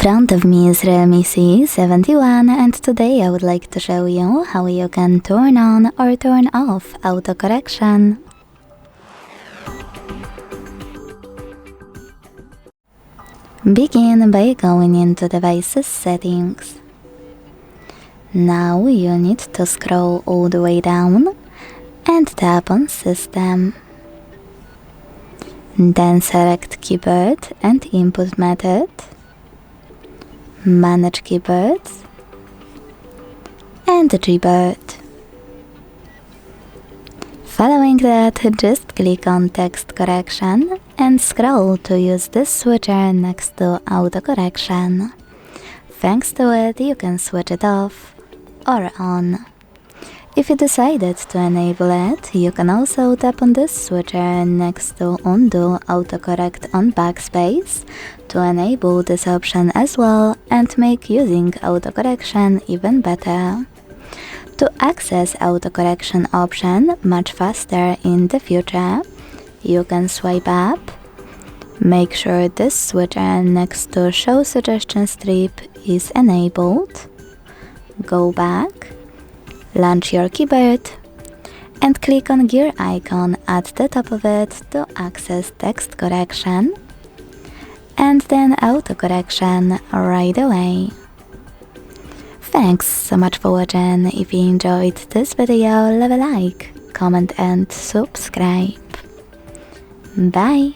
front of me is REALME C71 and today I would like to show you how you can turn on or turn off autocorrection. Begin by going into Devices Settings. Now you need to scroll all the way down and tap on System. Then select Keyboard and Input Method, Manage Keyboards, and Gboard. Following that, just click on Text Correction and scroll to use this switcher next to Autocorrection. Thanks to it, you can switch it off or on. If you decided to enable it, you can also tap on this switcher next to Undo Autocorrect on Backspace to enable this option as well and make using autocorrection even better. To access autocorrection option much faster in the future, you can swipe up, make sure this switcher next to Show Suggestion Strip is enabled, go back, launch your keyboard, and click on gear icon at the top of it to access text correction, and then autocorrection right away. Thanks so much for watching. If you enjoyed this video, leave a like, comment and subscribe. Bye!